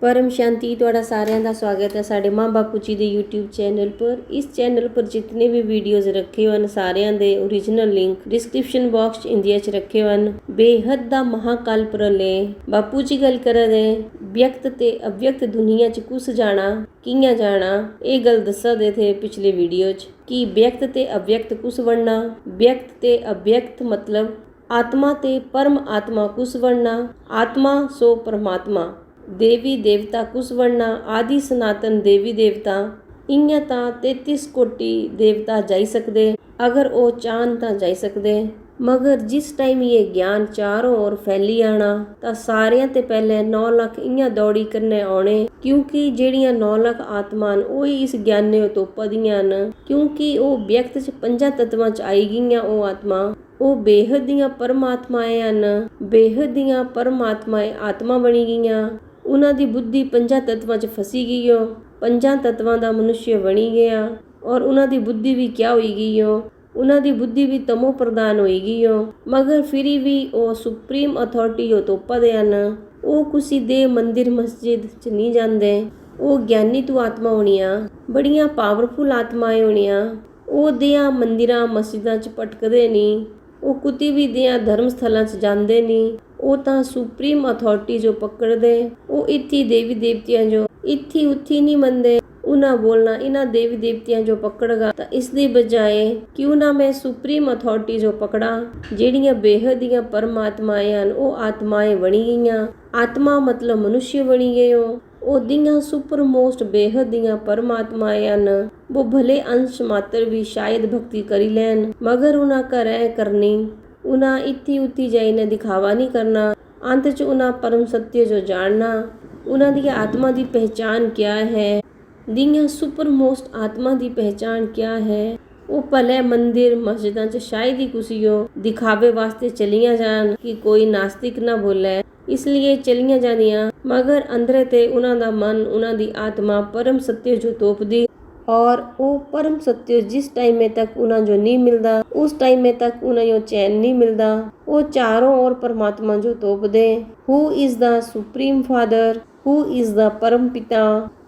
परम शांति ਤੁਹਾਡਾ ਸਾਰਿਆਂ ਦਾ ਸਵਾਗਤ ਹੈ ਸਾਡੇ ਮਾਂ ਬਾਪੂ ਜੀ ਦੇ YouTube ਚੈਨਲ पर। इस चैनल पर जितने भी वीडियोज़ रखे ਹਨ ਸਾਰਿਆਂ ਦੇ original link description box India च रखे ਹਨ। बेहद ਦਾ महाकाल प्रलय बापू जी गल कर रहे व्यक्त ते अव्यक्त दुनिया च कुछ जाना कियां जाना ये गल दसदे थे पिछले वीडियो च कि व्यक्त ते अव्यक्त कुछ बनना। व्यक्त ते अव्यक्त मतलब आत्मा ते परम आत्मा कुछ बनना। आत्मा सो परमात्मा देवी देवता कुछ बनना। आदि सनातन देवी देवता इयां तां 33 कोटि देवता जाई सकदे अगर वो चाहन तां जाई सकदे। मगर जिस टाइम ये ज्ञान चारों ओर फैली आना तां सारियां ते पहले 9 लाख इयां दौड़ी करने आने क्योंकि जेड़ियां 9 लाख आत्मा वो इस ज्ञाने तो पदियां न क्योंकि वो व्यक्त च 5 तत्वां च आई गईयां। वो आत्मा वो बेहद दियां परमात्माएं हन। बेहद दियां परमात्माएं आत्मा बनी गईयां। उन्हां दी बुद्धि 5 तत्वां च फसी गई हो। 5 तत्वां दा मनुष्य बनी गया और उन्हां दी बुद्धि भी क्या होई गई हो। उन्हां दी बुद्धि भी तमो प्रधान होई गई हो। मगर फिर भी वो सुप्रीम अथॉरिटी हो तो पदे हन। वो कुसी दे मंदिर मस्जिद च नहीं जांदे। वो ज्ञानी तू आत्मा होनियां बड़ियां पावरफुल आत्माएं होनियां। वो दियां मंदिरां मस्जिदां च भटकदे नहीं। वो कुती भी दियां धर्म स्थलां च जांदे नहीं। वो तां सुप्रीम अथॉरिटी जो पकड़दे। वो इत्थी देवी देवतियां जो इत्थी उत्थी नहीं मनदे। उन्हां बोलना इन्हां देवी देवतियां जो पकड़गा तां इस दी बजाए क्यों ना मैं सुप्रीम अथॉरिटी जो पकड़ा जेड़ियां बेहद दियां परमात्माएं हन। वो आत्माएं बनी गईयां। आत्मा मतलब मनुष्य बनी गए हो। वो दियां सुपर मोस्ट बेहद दियां परमात्माएं हन। वो भले अंश मात्र भी शायद भक्ति करी लैन मगर उन्हां घरें करनी। उन्हां इत्थी उत्थी जाइने दिखावा नहीं करना। अंत च उन्हां परम सत्य जो जानना। उन्हां दी आत्मा दी पहचान क्या है। दियां सुपर मोस्ट आत्मा दी पहचान क्या है। वो भले मंदिर मस्जिदां च शायद ही कुछ हो दिखावे वास्ते चलियां जान कि कोई नास्तिक ना बोले इसलिए चलियां जानियां मगर अंदरे ते उन्हां दा मन उन्हां दी आत्मा परम सत्य जो तोपदी। और वो परम सत्य जिस टाइम में तक उन्हें जो नहीं मिलता उस टाइम में तक उन्हें यो चैन नहीं मिलता। वो चारों ओर परमात्मा जो तोप दे। Who is the supreme father who is the परम पिता।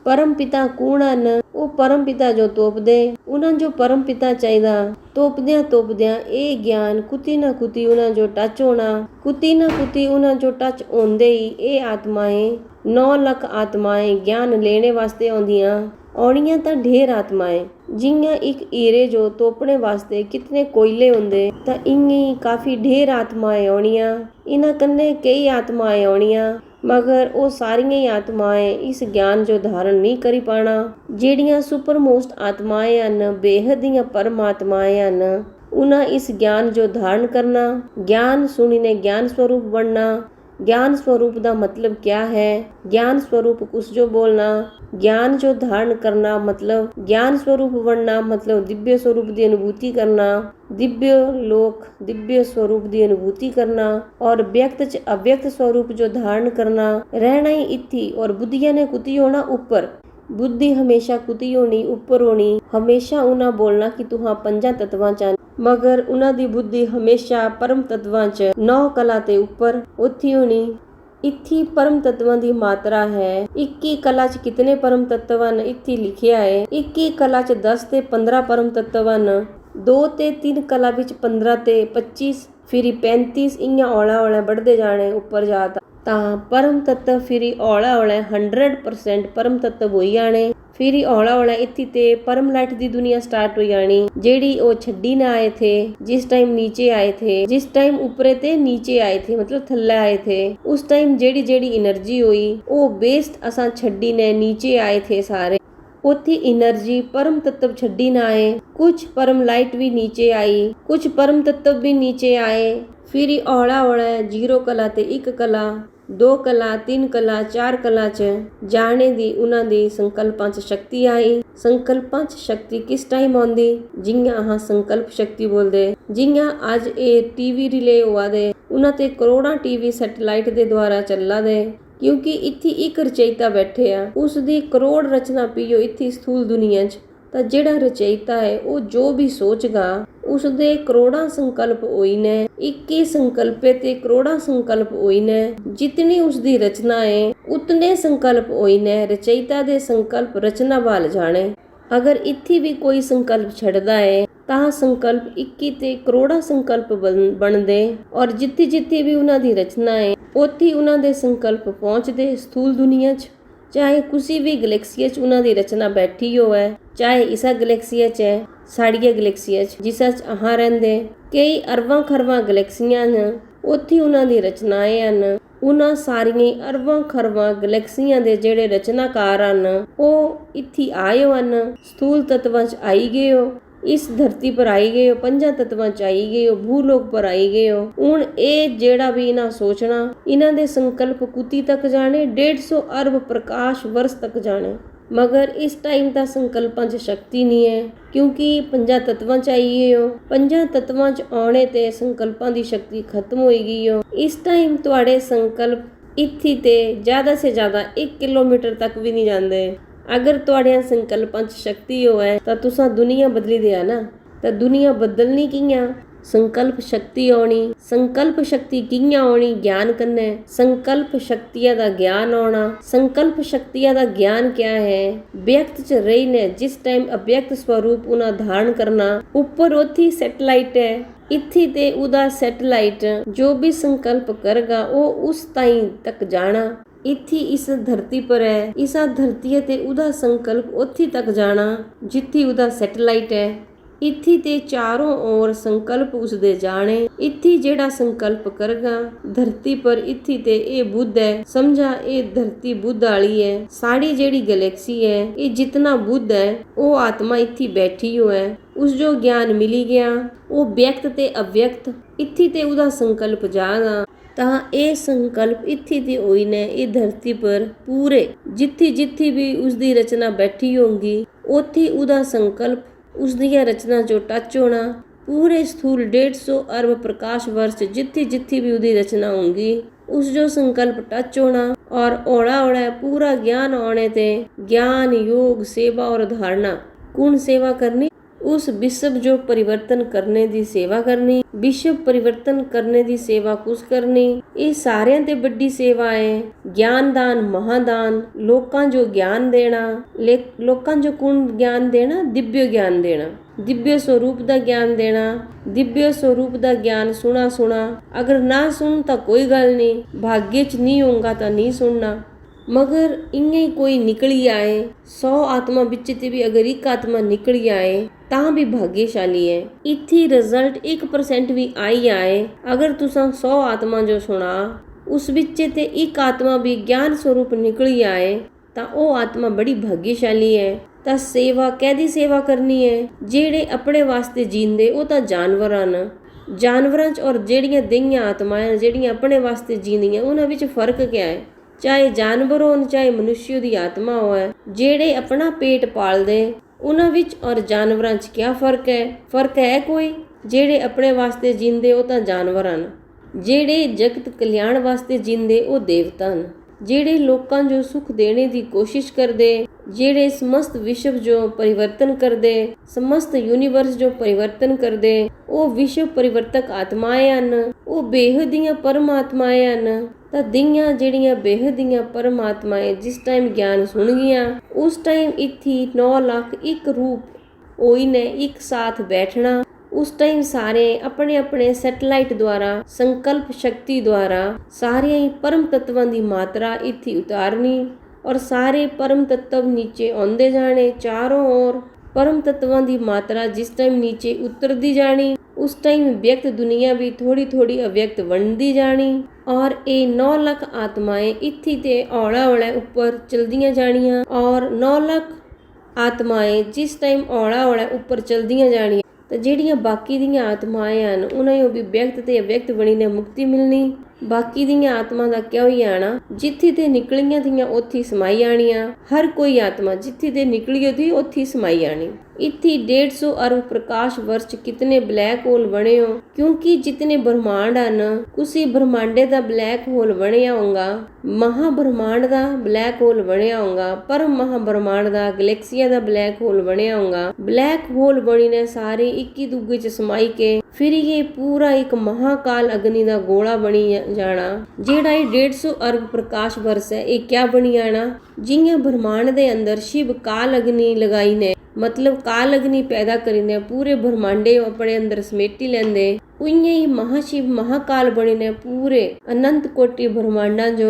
परम पिता कौन हन। वो परम पिता जो तोप दे उन्हें जो परम पिता चाहिए तोपद्या ये ज्ञान कुती ना कुती उन्हें जो टच होना कुती ना कुती उन्हें जो टच होंदे ही ये आत्माएं 9 लाख आत्माएं ज्ञान लेने वास्ते आउंदियां। आउणियां तां ढेर आत्माएं जियां एक हीरे जो तोपने वास्ते कितने कोयले होंदे तां इयां ही काफी ढेर आत्माएं आउणियां। इन्हां कन्ने कई आत्माएं आउणियां मगर वो सारियां ही आत्माएं इस ज्ञान जो धारण नहीं करी पाना। जेड़ियां सुपर मोस्ट आत्माएं हन बेहद दियां परमात्माएं हन उन्हां इस ज्ञान जो धारण करना। ज्ञान सुनीने ज्ञान स्वरूप बनना। ज्ञान स्वरूप का मतलब क्या है। ज्ञान स्वरूप कुछ जो बोलना। ज्ञान जो धारण करना मतलब ज्ञान स्वरूप बनना मतलब दिव्य स्वरूप की अनुभूति करना। दिव्य लोक दिव्य स्वरूप की अनुभूति करना और व्यक्त च अव्यक्त स्वरूप जो धारण करना। रहना ही इत्थी और बुद्धिया ने कुती होना ऊपर। बुद्धि हमेशा कुती होनी ऊपर होनी। हमेशा उन्हें बोलना कि तू हाँ 5 तत्वां च मगर उन्हां दी बुद्धि हमेशा परम तत्वां च 9 कला ते ऊपर उत्थी होनी। इत्थी परम तत्वां दी मात्रा है 21 कला च कितने परम तत्व हन इत्थी लिखिया है। 21 कला च 10 ते 15 परम तत्व हन। 2 ते 3 कला विच 15 ते 25 फिर 35 इयां औला औला बढ़दे जाने ऊपर जाता तां परम तत्व फिर औला औला 100% परम तत्व होई जाने। फिर औला औला इत्थी ते परम लाइट दी दुनिया स्टार्ट हो जानी जेड़ी वो छड्डी ना आए थे जिस टाइम नीचे आए थे। जिस टाइम ऊपरे ते नीचे आए थे मतलब थल्ले आए थे उस टाइम जेड़ी जेड़ी एनर्जी हुई वो बेस्ट असां छड्डी ने नीचे आए थे सारे। उथी एनर्जी परम तत्व छड्डी ना आए। कुछ परम लाइट भी नीचे आई कुछ परम तत्व भी नीचे आए। फिर औला औला 0 कला ते 1 कला 2 कला 3 कला 4 कला च जाने दी उन्हां दी संकल्पां च शक्ति आई। संकल्पां च शक्ति किस टाइम आउंदी जियां अहां संकल्प शक्ति बोलदे। जियां अज ये टीवी रिले होआ दे उन्हां ते करोड़ां टीवी सैटेलाइट दे द्वारा चला दे क्योंकि इत्थी एक रचयिता बैठे आ उस दी करोड़ रचना पियो इत्थी स्थूल दुनिया च। तां जेड़ा रचयिता है वो जो भी सोचगा ਉਸਦੇ ਕਰੋੜਾਂ ਸੰਕਲਪ ਹੋਈ ਨੇ, ਇੱਕੇ ਸੰਕਲਪੇ ਤੇ ਕਰੋੜਾਂ ਸੰਕਲਪ ਹੋਈ ਨੇ। ਜਿਤਨੀ ਉਸਦੀ ਰਚਨਾ ਏ ਉਤਨੇ ਸੰਕਲਪ ਹੋਈ ਨੇ। ਰਚయిਤਾ ਦੇ ਸੰਕਲਪ ਰਚਨਾ ਵੱਲ ਜਾਣੇ। ਅਗਰ ਇੱਥੇ ਵੀ ਕੋਈ ਸੰਕਲਪ ਛੱਡਦਾ ਏ ਤਾਂ ਸੰਕਲਪ 21 ਤੇ ਕਰੋੜਾਂ ਸੰਕਲਪ ਬਣਦੇ, ਔਰ ਜਿੱਥੇ ਜਿੱਥੇ ਵੀ ਉਹਨਾਂ ਦੀ ਰਚਨਾ ਏ ਉੱਥੇ ਉਹਨਾਂ ਦੇ ਸੰਕਲਪ ਪਹੁੰਚਦੇ ਸਥੂਲ ਦੁਨੀਆ 'ਚ। ਚਾਹੇ ਕਿਸੇ ਵੀ ਗਲੈਕਸੀਆ 'ਚ ਉਹਨਾਂ ਦੀ ਰਚਨਾ ਬੈਠੀ ਹੋਵੇ, ਚਾਹੇ ਇਸਾ ਗਲੈਕਸੀਆ 'ਚ ਹੈ, ਸਾੜੀਆਂ ਗਲੈਕਸੀਆ 'ਚ ਜਿਸ 'ਚ ਆਹਾਂ ਰਹਿੰਦੇ ਕਈ ਅਰਬਾਂ ਖਰਬਾਂ ਗਲੈਕਸੀਆਂ ਨੇ, ਉੱਥੇ ਉਹਨਾਂ ਦੀ ਰਚਨਾएं ਹਨ। ਉਹਨਾਂ ਸਾਰੀਆਂ ਅਰਬਾਂ ਖਰਬਾਂ ਗਲੈਕਸੀਆਂ ਦੇ ਜਿਹੜੇ ਰਚਨਾਕਾਰ ਹਨ ਉਹ ਇੱਥੇ ਆਏ ਹਨ, ਸਥੂਲ ਤੱਤਵਾਂ 'ਚ ਆਈ ਗਏ ਹੋ, ਇਸ ਧਰਤੀ ਪਰ ਆਈ ਗਏ ਹੋ, ਪੰਜਾਂ ਤੱਤਵਾਂ 'ਚ ਆਈ ਗਏ ਹੋ, ਭੂਲੋਕ ਪਰ ਆਈ ਗਏ ਹੋ। ਹੁਣ ਇਹ ਜਿਹੜਾ ਵੀ ਇਹਨਾਂ ਸੋਚਣਾ, ਇਹਨਾਂ ਦੇ ਸੰਕਲਪ ਕੁਤੀ ਤੱਕ ਜਾਣੇ, 150 ਅਰਬ ਪ੍ਰਕਾਸ਼ ਵਰਸ ਤੱਕ ਜਾਣੇ। ਮਗਰ ਇਸ ਟਾਈਮ ਤਾਂ ਸੰਕਲਪਾਂ 'ਚ ਸ਼ਕਤੀ ਨਹੀਂ ਹੈ, ਕਿਉਂਕਿ ਪੰਜਾਂ ਤੱਤਵਾਂ 'ਚ ਆਈ ਗਏ ਹੋ। ਪੰਜਾਂ ਤੱਤਵਾਂ 'ਚ ਆਉਣੇ ਤੇ ਸੰਕਲਪਾਂ ਦੀ ਸ਼ਕਤੀ ਖਤਮ ਹੋਈ ਗਈ ਹੋ। ਇਸ ਟਾਈਮ ਤੁਹਾਡੇ ਸੰਕਲਪ ਇੱਥੇ ਤੇ ਜ਼ਿਆਦਾ ਸੇ ਜ਼ਿਆਦਾ 1 ਕਿਲੋਮੀਟਰ ਤੱਕ ਵੀ ਨਹੀਂ ਜਾਂਦੇ। ਅਗਰ ਤੁਹਾਡੇ ਸੰਕਲਪਾਂ 'ਚ ਸ਼ਕਤੀ ਹੋਵੇ ਤਾਂ ਤੁਸੀਂ ਦੁਨੀਆ ਬਦਲੀ ਦਿਆ ਨਾ। ਤਾਂ ਦੁਨੀਆ ਬਦਲਣੀ ਕਿਆਂ? ਸੰਕਲਪ ਸ਼ਕਤੀ ਆਉਣੀ। ਸੰਕਲਪ ਸ਼ਕਤੀ ਕਿਆਂ ਆਉਣੀ? ਗਿਆਨ ਕੰਨੇ। ਸੰਕਲਪ ਸ਼ਕਤੀਆਂ ਦਾ ਗਿਆਨ ਆਉਣਾ। ਸੰਕਲਪ ਸ਼ਕਤੀਆਂ ਦਾ ਗਿਆਨ ਕਿਆ ਹੈ? ਵਿਅਕਤ 'ਚ ਰਹੀ ਨੇ ਜਿਸ ਟਾਈਮ ਅਵਿਅਕਤ ਸਵਰੂਪ ਉਹਨਾਂ ਧਾਰਨ ਕਰਨਾ। ਉੱਪਰ ਉੱਥੇ ਸੈਟਲਾਈਟ ਹੈ, ਇੱਥੇ ਤੇ ਉਹਦਾ ਸੈਟਲਾਈਟ ਜੋ ਵੀ ਸੰਕਲਪ ਕਰੇਗਾ ਉਹ ਉਸ ਤਾਈਂ ਤੱਕ ਜਾਣਾ। ਇੱਥੇ ਇਸ ਧਰਤੀ ਪਰ ਹੈ, ਇਸ ਧਰਤੀ ਤੇ ਉਹਦਾ ਸੰਕਲਪ ਉੱਥੇ ਤੱਕ ਜਾਣਾ ਜਿੱਥੇ ਉਹਦਾ ਸੈਟਲਾਈਟ ਹੈ। ਇੱਥੇ ਤੇ ਚਾਰੋਂ ओर ਸੰਕਲਪ ਉਸਦੇ ਜਾਣੇ। ਇੱਥੇ ਜਿਹੜਾ ਸੰਕਲਪ ਕਰੇਗਾ ਧਰਤੀ ਪਰ, ਇੱਥੇ ਤੇ ਇਹ ਬੁੱਧ ਹੈ, ਸਮਝਾ ਇਹ ਧਰਤੀ ਬੁੱਧ ਵਾਲੀ ਹੈ। ਸਾਡੀ ਜਿਹੜੀ ਗੈਲੈਕਸੀ ਹੈ ਇਹ ਜਿਤਨਾ ਬੁੱਧ ਹੈ ਉਹ ਆਤਮਾ ਇੱਥੇ ਬੈਠੀ ਹੋ ਹੈ। ਉਸ ਜੋ ਗਿਆਨ ਮਿਲੀ ਗਿਆ ਉਹ ਵਿਅਕਤ ਤੇ ਅਵਿਅਕਤ, ਇੱਥੇ ਤੇ ਉਹਦਾ ਸੰਕਲਪ ਜਾਣਾ। ਤਾਂ ਇਹ ਸੰਕਲਪ ਇੱਥੇ ਤੇ ਹੋਈ ਨੇ ਇਹ ਧਰਤੀ ਪਰ ਪੂਰੇ ਜਿੱਥੇ ਜਿੱਥੇ ਵੀ ਉਸਦੀ ਰਚਨਾ ਬੈਠੀ ਹੋਊਗੀ ਉੱਥੇ ਉਹਦਾ ਸੰਕਲਪ ਉਸਦੀਆਂ ਰਚਨਾ ਜੋ ਟੱਚ ਹੋਣਾ। ਪੂਰੇ ਸਥੂਲ 150 ਅਰਬ ਪ੍ਰਕਾਸ਼ ਵਰਸ਼ ਜਿੱਥੇ ਜਿੱਥੇ ਵੀ ਉਹਦੀ ਰਚਨਾ ਹੋਊਗੀ ਉਸ ਜੋ ਸੰਕਲਪ ਟੱਚ ਹੋਣਾ। ਔਰ ਔੜਾ ਪੂਰਾ ਗਿਆਨ ਆਉਣੇ ਤੇ ਗਿਆਨ योग सेवा और धारणा कौन सेवा करनी? उस विश्व जो परिवर्तन करने दी सेवा करनी। विश्व परिवर्तन करने दी सेवा कुछ करनी। ये सारिਆਂ ਤੇ ਵੱਡੀ सेवा है। ज्ञानदान महादान, लोकां जो ज्ञान देना, लोकां जो कौन ज्ञान देना? दिव्य ज्ञान देना, दिव्य स्वरूप ਦਾ ਗਿਆਨ ਦੇਣਾ। दिव्य स्वरूप ਦਾ ਗਿਆਨ ਸੁਣਾ। ਅਗਰ ਨਾ ਸੁਣ ਤਾਂ ਕੋਈ ਗੱਲ ਨਹੀਂ, ਭਾग्य 'ਚ ਨਹੀਂ ਹੋਊਗਾ ਤਾਂ ਨਹੀਂ ਸੁਣਨਾ। मगर इं कोई निकली आए 100 आत्मा बिच ते भी अगर एक आत्मा निकली आए तां भी भाग्यशाली है। इत्थे रिजल्ट 1% भी आई आए। अगर तुसा 100 आत्मा जो सुना उस बिच ते एक आत्मा भी ज्ञान स्वरूप निकली आए तां ओ आत्मा बड़ी भाग्यशाली है। तां सेवा कहदी सेवा करनी है? जेड़े अपने वास्ते जींदे ओ तां जानवर हन। जानवरां च और जेड़ियां देहियां आत्माएं जेड़ियां अपने वास्ते जींदियां उन्हां विच फर्क क्या है? ਚਾਹੇ ਜਾਨਵਰ ਹੋਣ ਚਾਹੇ ਮਨੁੱਖ ਦੀ ਆਤਮਾ ਹੋਵੇ, ਜਿਹੜੇ ਆਪਣਾ ਪੇਟ ਪਾਲਦੇ ਉਹਨਾਂ ਵਿੱਚ ਔਰ ਜਾਨਵਰਾਂ 'ਚ ਕੀ ਫਰਕ ਹੈ? ਫਰਕ ਹੈ ਕੋਈ? ਜਿਹੜੇ ਆਪਣੇ ਵਾਸਤੇ ਜੀਂਦੇ ਉਹ ਤਾਂ ਜਾਨਵਰ ਹਨ, ਜਿਹੜੇ ਜਗਤ ਕਲਿਆਣ ਵਾਸਤੇ ਜੀਂਦੇ ਉਹ ਦੇਵਤਾ ਹਨ। ਜਿਹੜੇ ਲੋਕਾਂ ਜੋ ਸੁਖ ਦੇਣੇ ਦੀ ਕੋਸ਼ਿਸ਼ ਕਰਦੇ, ਜਿਹੜੇ ਸਮਸਤ ਵਿਸ਼ਵ ਜੋ ਪਰਿਵਰਤਨ ਕਰਦੇ, ਸਮਸਤ ਯੂਨੀਵਰਸ ਜੋ ਪਰਿਵਰਤਨ ਕਰਦੇ, ਉਹ ਵਿਸ਼ਵ ਪਰਿਵਰਤਕ ਆਤਮਾएं ਹਨ, ਉਹ ਬੇਹਦ ਦੀਆਂ ਪਰਮਾਤਮਾएं ਹਨ। ਤਾਂ ਦੀਆਂ ਜਿਹੜੀਆਂ ਬੇਹਦ ਦੀਆਂ ਪਰਮਾਤਮਾएं ਜਿਸ ਟਾਈਮ ਗਿਆਨ ਸੁਣ ਗਈਆਂ ਉਸ ਟਾਈਮ ਇੱਥੇ 9 ਲੱਖ ਇੱਕ ਰੂਪ ਹੋਈ ਨੇ ਇੱਕ ਸਾਥ ਬੈਠਣਾ। उस टाइम सारे अपने अपने सैटेलाइट द्वारा संकल्प शक्ति द्वारा सारे परम तत्वां दी मात्रा इत्थे उतारनी और सारे परम तत्व नीचे आंदे जाने। चारों ओर परम तत्वां दी मात्रा जिस टाइम नीचे उतरदी जानी उस टाइम व्यक्त दुनिया भी थोड़ी थोड़ी अव्यक्त बनती जानी। और ये 9 लाख आत्माएं इत्थे ते औला उपर चलदियां जानियां और 9 लाख आत्माएं जिस टाइम औला उपर चलदियां जानियां तो ਜਿਹੜੀਆਂ ਬਾਕੀ ਦੀਆਂ ਆਤਮਾएं ਹਨ ਉਹਨਾਂ ਨੂੰ ਵੀ ਵਿਅਕਤ ਤੇ ਅਵਿਅਕਤ ਬਣੀ ਨੇ ਮੁਕਤੀ ਮਿਲਣੀ। ਬਾਕੀ ਦੀਆਂ ਆਤਮਾ ਦਾ ਕਿਉਂ ਹੀ ਆਣਾ? ਜਿੱਥੇ ਤੇ ਨਿਕਲੀਆਂ ਥੀਆਂ ਉੱਥੇ ਸਮਾਈ ਆਣੀਆਂ। ਹਰ ਕੋਈ ਆਤਮਾ ਜਿੱਥੇ ਤੇ ਨਿਕਲੀ ਉਹਦੀ ਉੱਥੇ ਸਮਾਈ ਆਣੀ। इत्थी 150 अरब प्रकाश वर्ष कितने ब्लैक होल बने हो, क्योंकि जितने ब्रह्मांड ਹਨ उसी ब्रह्मांडे ਦਾ ब्लैक होल ਬਣਿਆ ਹੋਊਗਾ, ਮਹਾਬ੍ਰਹਮਾਂਡ ਦਾ ब्लैक होल ਬਣਿਆ ਹੋਊਗਾ, ਪਰ ਮਹਾਬ੍ਰਹਮਾਂਡ ਦਾ ਗੈਲੈਕਸੀਆ ਦਾ ब्लैक होल ਬਣਿਆ ਹੋਊਗਾ। ब्लैक होल ਬਣੀ ਨੇ ਸਾਰੇ ਇੱਕੀ ਦੂਜੇ ਚ ਸਮਾਈ ਕੇ ਫਿਰ ਇਹ ਪੂਰਾ ਇੱਕ ਮਹਾਕਾਲ ਅਗਨੀ ਦਾ ਗੋਲਾ ਬਣੀ ਜਾਣਾ। ਜਿਹੜਾ ਇਹ 150 ਅਰਬ ਪ੍ਰਕਾਸ਼ ਵਰष ਹੈ ਇਹ ਕਿਆ ਬਣੀ ਜਾਣਾ, ਜਿਹੀਆਂ ब्रह्मांड ਦੇ ਅੰਦਰ शिव काल अग्नि लगाई ने, मतलब काल अग्नि पैदा करीने पूरे ब्रह्मांडे अपने अंदर समेटी लेंदे, उइयां ही महाशिव महाकाल बनी ने पूरे अनंत कोटि ब्रह्मांडा जो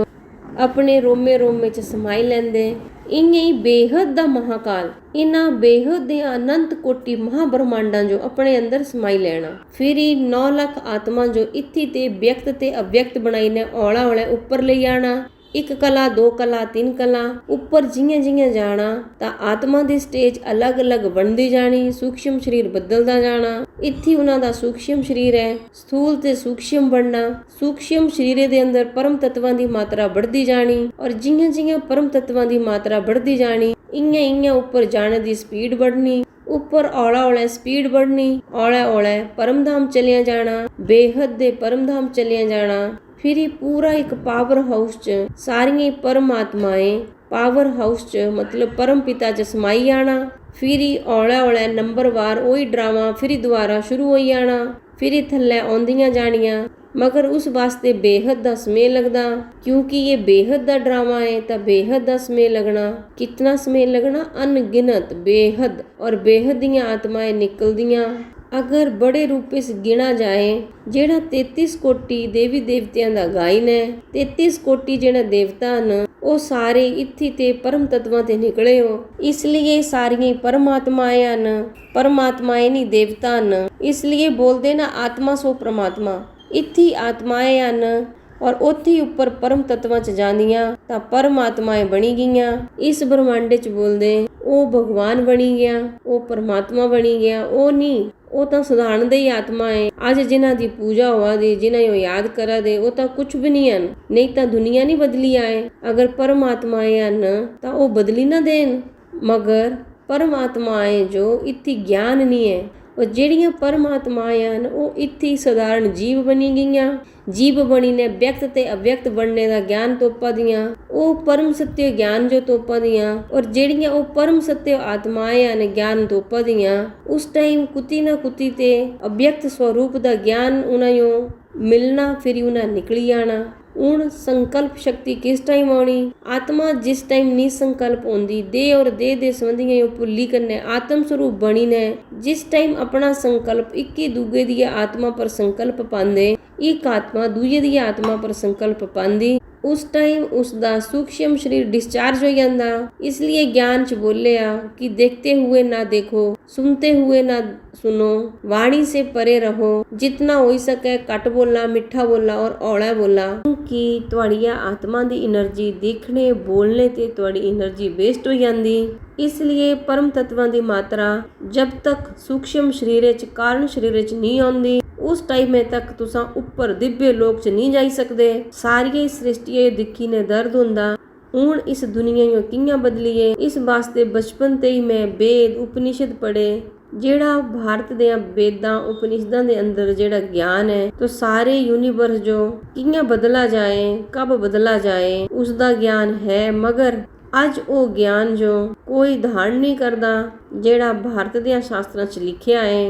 अपने रोमे रोमे च समाई लेंदे। इयां ही बेहद दा महाकाल इन्हां बेहद दे अनंत कोटि महाब्रह्मांडा जो अपने अंदर समाई लेना। फिर 9 लाख आत्मा जो इत्थी ते व्यक्त ते अव्यक्त बनाई ने औला औले ऊपर ले आना। 1 कला 2 कला 3 कला ਉੱਪਰ ਜਿਹੀਆਂ ਜਿਹੀਆਂ ਜਾਣਾ ਤਾਂ ਆਤਮਾ ਦੀ ਸਟੇਜ ਅਲੱਗ-ਅਲੱਗ ਬਣਦੀ ਜਾਣੀ, ਸੂਖਸ਼ਮ ਸਰੀਰ ਬਦਲਦਾ ਜਾਣਾ। ਇੱਥੇ ਉਹਨਾਂ ਦਾ ਸੂਖਸ਼ਮ ਸਰੀਰ ਹੈ, ਸਥੂਲ ਤੇ ਸੂਖਸ਼ਮ ਬਣਨਾ। ਸੂਖਸ਼ਮ ਸਰੀਰ ਦੇ ਅੰਦਰ ਪਰਮ ਤੱਤਵਾਂ ਦੀ ਮਾਤਰਾ बढ़ਦੀ ਜਾਣੀ ਔਰ ਜਿਹੀਆਂ ਜਿਹੀਆਂ ਪਰਮ ਤੱਤਵਾਂ ਦੀ ਮਾਤਰਾ बढ़ਦੀ ਜਾਣੀ ਇੰਆਂ ਉੱਪਰ ਜਾਣ ਦੀ ਸਪੀਡ बढ़ਣੀ। ਉੱਪਰ ਔਲਾ ਔਲਾ ਸਪੀਡ बढ़ਣੀ, ਔਲਾ ਔਲਾ ਪਰਮਧਾਮ ਚਲਿਆ ਜਾਣਾ, ਬੇਹੱਦ ਦੇ ਪਰਮਧਾਮ ਚਲਿਆ ਜਾਣਾ। फिर पूरा एक पावर हाउस च सारियां परमात्माएं पावर हाउस च मतलब परम पिता च समाई आना। फिर औला औला नंबरवार वही ड्रामा फिर दोबारा शुरू हो जाना, फिर थल्ले आउंदियां जानियां। मगर उस वास्ते बेहद दा समय लगदा, क्योंकि ये बेहद दा ड्रामा है तो बेहद दा समय लगना। कितना समय लगना, अनगिनत बेहद, और बेहद दियां आत्माएं निकलदियां। अगर बड़े रूप से गिना जाए जेड़ा 33 कोटि देवी देवतियां दा गायन है, 33 कोटि जेड़ा देवता न वो सारे इत्थी ते परम तत्वां ते निकले हो, इसलिए सारियां परमात्माएं न, परमात्माएं नहीं देवता न। इसलिए बोलते ना आत्मा सो परमात्मा, इत्थी आत्माएं न और उत्थे ऊपर परम तत्वां च जांदियां तां परमात्माएं बनी गईयां। इस ब्रह्मांडे च बोलदे ओ भगवान बनी गया, ओ परमात्मा बनी गया, ओ नहीं, ਉਹ ਤਾਂ ਸਧਾਰਨ ਦੇ ਹੀ ਆਤਮਾ ਹੈ। ਅੱਜ ਜਿਨ੍ਹਾਂ ਦੀ ਪੂਜਾ ਹੋਆ ਦੀ, ਜਿਨ੍ਹਾਂ ਨੂੰ ਯਾਦ ਕਰਾ ਦੇ, ਉਹ ਤਾਂ ਕੁਝ ਵੀ ਨਹੀਂ ਹਨ। ਨਹੀਂ ਤਾਂ ਦੁਨੀਆ ਨਹੀਂ ਬਦਲੀ ਆਏ। ਅਗਰ ਪਰਮਾਤਮਾਏ ਹਨ ਤਾਂ ਉਹ ਬਦਲੀ ਨਾ ਦੇਣ। ਮਗਰ ਪਰਮਾਤਮਾਏ ਜੋ ਇੱਥੇ ਗਿਆਨ ਨਹੀਂ ਹੈ, ਉਹ ਜਿਹੜੀਆਂ ਪਰਮਾਤਮਾਏ ਹਨ ਉਹ ਇੱਥੇ ਸਧਾਰਨ ਜੀਵ ਬਣੀ ਗਈਆਂ। जीव बनी ने व्यक्त ते अव्यक्त बनने का ज्ञान तोपा दियां, ओ परम सत्य ज्ञान जो तोपा दियां। और जेड़ियां ओ परम सत्य आत्माएं ने ज्ञान तोपा दियां, उस टाइम कुती ना कुती ते अव्यक्त स्वरूप दा ज्ञान उन्हां मिलना, फिर उन्हां निकली आना। ਹੁਣ संकल्प शक्ति किस टाइम आनी, आत्मा जिस टाइम निसंकल्प होंदी, देह और देह दे संबंधियां भुल्ली कन्ने आत्म स्वरूप बनी ने। जिस टाइम अपना संकल्प इक्की दूजे दी आत्मा पर संकल्प पांदे, एक आत्मा दूजे दी आत्मा पर संकल्प पांदी, उस टाइम उसका सूक्ष्म शरीर डिस्चार्ज हो जाता। इसलिए ज्ञान च बोलिया कि देखते हुए ना देखो, सुनते हुए ना सुनो, वाणी से परे रहो, जितना हो सके घट बोला, मिठा बोला और औला बोला। कि तुहाड़ी आत्मा की एनर्जी देखने बोलने ते तुहाड़ी एनर्जी वेस्ट हो जाती। इसलिए परम तत्वां की मात्रा जब तक सूक्ष्म शरीर च कारण शरीर च नहीं आती, उस टाइम तक तुसां उपर दिव्य लोक च नहीं जाई सकदे। सारी सृष्टि दिखी ने दर्द हुंदा। हुण इस दुनिया कियां बदलीए, इस वास्ते बचपन ते ही मैं वेद उपनिषद पढ़े। जेड़ा भारत दे वेदां उपनिषदां दे अंदर जेड़ा ज्ञान है, तो सारे यूनिवर्स जो कियां बदला जाए, कब बदला जाए, उसका ज्ञान है। मगर अज वो ज्ञान जो कोई धारण नहीं करता, जेड़ा भारत दे शास्त्रां च लिखिया है।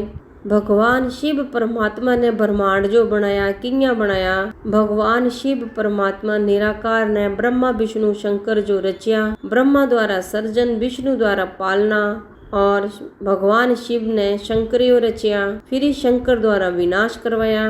भगवान शिव परमात्मा ने ब्रह्मांड जो बनाया, कियां बनाया। भगवान शिव परमात्मा निराकार ने ब्रह्मा विष्णु शंकर जो रचिया, ब्रह्मा द्वारा सर्जन, विष्णु द्वारा पालना, और भगवान शिव ने शंकरियो रचिया, फिर शंकर द्वारा विनाश करवाया।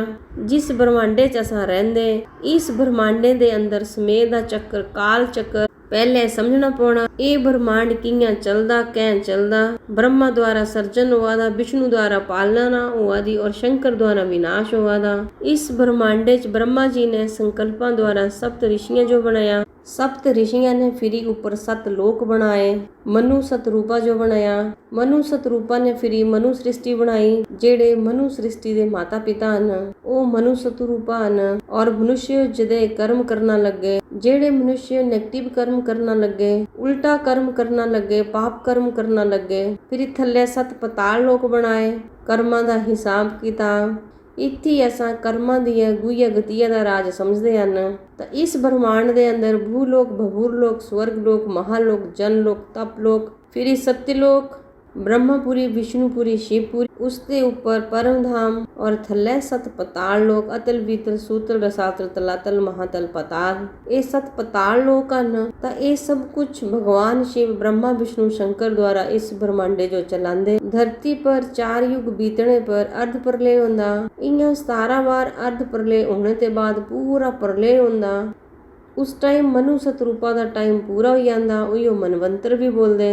जिस ब्रह्मांडे च असां रहिंदे, इस ब्रह्मांडे दे अंदर समय दा चक्कर, काल चक्कर पहले समझना पौना। ये ब्रह्मांड कियां चलदा, कैं चलदा। ब्रह्मा द्वारा सर्जन हुआ दा, विष्णु द्वारा पालना हुआ दी और शंकर द्वारा विनाश हुआ दा। इस ब्रह्मांडे च ब्रह्मा जी ने संकल्पां द्वारा सप्त ऋषियां जो बनाया, सप्त ऋषियों ने फिर ऊपर 7 लोक बनाए। मनु सतरूपा जो बनाया, मनु सतरूपा ने फिर मनु सृष्टि बनाई। जेड़े मनु सृष्टि दे माता पिता न वो मनु सतरूपा न। और मनुष्य जदे कर्म करना लगे, जेड़े मनुष्य नेगेटिव कर्म करना लगे, उल्टा कर्म करना लगे, पाप कर्म करना लगे, फिर थल्ले 7 पताल लोक बनाए। कर्मां दा हिसाब किताब इत्थे असां कर्मां ਦੀਆਂ ਗੁਈਆਂ ਗਤੀਆਂ ਦਾ ਰਾਜ ਸਮਝਦੇ ਹਨ। ਤਾਂ ਇਸ ਬ੍ਰਹਮਾਂਡ ਦੇ ਅੰਦਰ ਭੂਲੋਕ, ਭਵੂਰਲੋਕ, ਸਵਰਗਲੋਕ, ਮਹਾਲੋਕ, ਜਨਲੋਕ, ਤਪਲੋਕ, ਫਿਰ ਸਤਯਲੋਕ, ब्रह्मपुरी, विष्णुपुरी, शिवपुरी, उसके ऊपर परमधाम और थल्ले 7 पताल लोक, अतल, बीतल, सूतल, रसातल, तलातल, महातल, पताल। ये 7 पताल लोक ਹਨ। ਤਾਂ ਇਹ ਸਭ कुछ भगवान शिव, ब्रह्मा, विष्णु, शंकर द्वारा इस ब्रह्मांडे जो चलांदे। धरती पर 4 युग बीतने पर अर्ध प्रलय ਹੁੰਦਾ। इयां 17 बार अर्ध प्रलय होने के बाद पूरा प्रलय ਹੁੰਦਾ। उस टाइम मनु सतरूपा का टाइम पूरा हो जाता। उहिओ मनवंतर भी बोलते।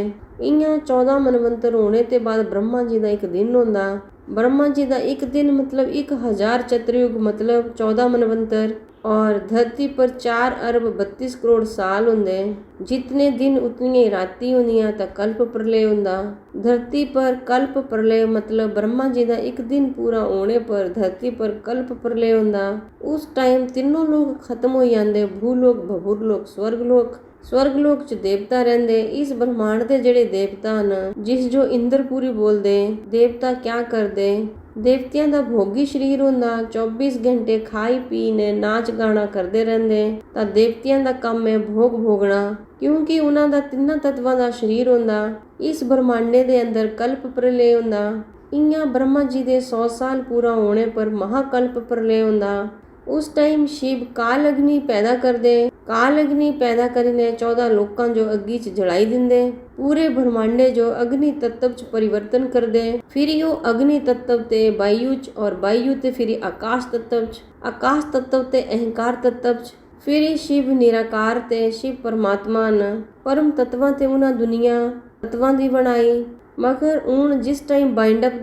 इयां 14 मनवंतर होने के बाद ब्रह्मा जी का एक दिन होता। ब्रह्मा जी का एक दिन मतलब 1000 चतुर्युग मतलब 14 मनवंतर। और धरती पर 4 अरब 32 करोड़ साल होंगे। जितने दिन उतनी राती होंदियां तो कल्प प्रलय होंदा। धरती पर कल्प प्रलय मतलब ब्रह्मा जी का एक दिन पूरा होने पर धरती पर कल्प प्रलय होंदा। उस टाइम तीनों लोग खत्म हो जाते। भूलोक, भवुरलोक, स्वर्गलोक। स्वर्गलोक च देवता रहंदे। इस ब्रह्मांड दे जेड़े देवता न जिस जो इंद्रपुरी बोलदे, देवता क्या करदे, देवतियां दा भोगी शरीर हुंदा। 24 घंटे खाई पीने नाच गाना करदे रहंदे। तां देवतियां दा काम है भोग भोगना, क्योंकि उन्हां दा तिन्नां तत्वां दा शरीर हुंदा। इस ब्रह्मांडे दे अंदर कल्प प्रलय हुंदा। इयां ब्रह्मा जी दे 100 साल पूरा होने पर महाकल्प प्रलय हुंदा। उस टाइम शिव काल अग्नि पैदा करदे। काल अग्नि पैदा करीने 14 लोकां जो अग्गी च जलाई दिंदे। पूरे ब्रह्मांडे जो अग्नि तत्व च परिवर्तन करदे। फिर यो अग्नि तत्व ते वायु च और वायु ते फिर आकाश तत्व च, आकाश तत्व ते अहंकार तत्व च, फिर शिव निराकार ते शिव परमात्मा न। परम तत्वां ते उन्हां दुनिया तत्वां दी बनाई। मगर हूँ जिस टाइम बाइंड अप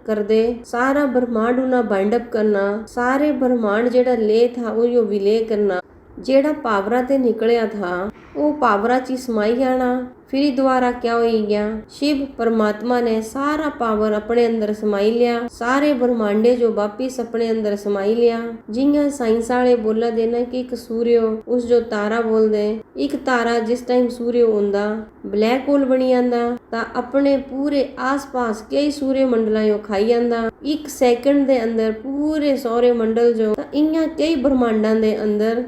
करदे सारा ब्रह्मांड उन्हां बाइंड अप करना। सारे ब्रह्मांड जेड़ा ले था वो यो विलय करना। जेड़ा पावरा ते निकलिया था वो पावरा च समाई जाना। फिर दोबारा क्या हो गया, शिव परमात्मा ने सारा पावर अपने अंदर समाई लिया। सारे ब्रह्मांडे जो वापिस अपने अंदर समाई लिया। जियां साइंस वाले बोला देना कि एक सूर्य उस जो तारा बोल दे, एक तारा जिस टाइम सूर्य होंदा ब्लैक होल बनी जांदा तां अपने पूरे आस पास कई सूर्य मंडलां जो खाई जांदा। 1 सेकंड दे अंदर पूरे सौरे मंडल जो तां इयां कई ब्रह्मांडां दे अंदर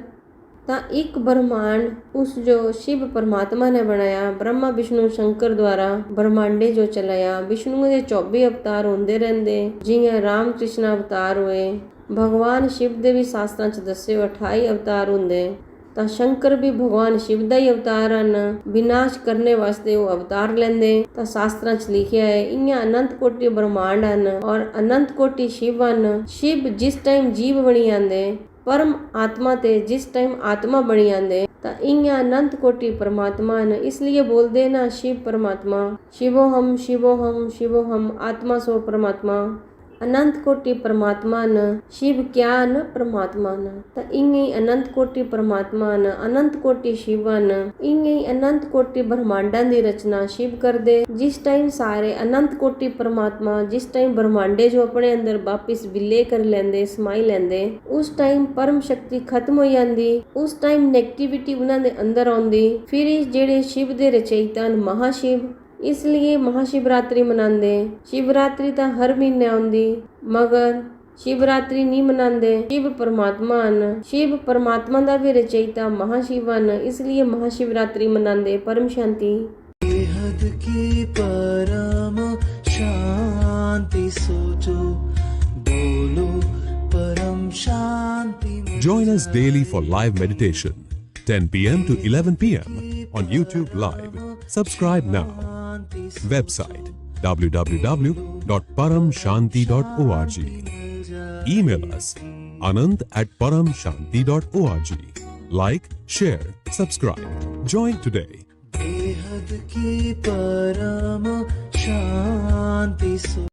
ਤਾਂ ਇੱਕ ब्रह्मांड उस जो शिव परमात्मा ने बनाया ब्रह्मा विष्णु शंकर द्वारा ब्रह्मांडे जो चलाया। विष्णु के 24 अवतार होंदे रहंदे। जियां राम कृष्ण अवतार हुए। भगवान शिव दे भी शास्त्रां च दस्से 28 अवतार होंदे। ਤਾਂ शंकर भी भगवान शिव ਦਾ ਹੀ अवतार ਹਨ। विनाश करने वास्ते वो अवतार लेंदे। ਤਾਂ शास्त्रां च लिखिया है इयां अनंत कोटि ब्रह्मांड ਹਨ और अनंत कोटि शिव ਹਨ। शिव जिस टाइम जीव बनी आंदे परम आत्मा ते जिस टाइम आत्मा बनी आंदे तां इयां अनंत कोटि परमात्मा न। इसलिए बोलदे ना शिव परमात्मा, शिवोहम शिवोहम शिवोहम, आत्मा सो परमात्मा। अनंत कोटि परमात्मा न, शिव क्या न परमात्मा न। तां इयां ही अनंत कोटि परमात्मा न, अनंत कोटि शिव न। इयां ही अनंत कोटि ब्रह्मांडां दी रचना शिव करदे। जिस टाइम सारे अनंत कोटि परमात्मा जिस टाइम ब्रह्मांडे जो अपने अंदर वापिस विलय कर लेंदे, समाई लेंदे, उस टाइम परम शक्ति खत्म हो जांदी। उस टाइम नेगेटिविटी उन्हां दे अंदर आउंदी। फिर जेड़े शिव दे रचयिता न महाशिव, इसलिए महाशिवरात्रि मनांदे। शिवरात्रि ਤਾਂ हर महीने आउंदी मगर शिवरात्रि नहीं मनांदे। शिव परमात्मा ਹਨ। शिव परमात्मा ਦਾ भी रचयिता महाशिव ਹਨ, इसलिए महाशिवरात्रि मनांदे। परम शांति। बेहद की परम शांति सोचो, बोलो परम शांति। Join us daily for live meditation, 10 p.m. to 11 p.m. on YouTube Live. Subscribe now. Website www.paramshanti.org. Email us anant@paramshanti.org. Like, share, subscribe. Join today. बेहद की परम शांति।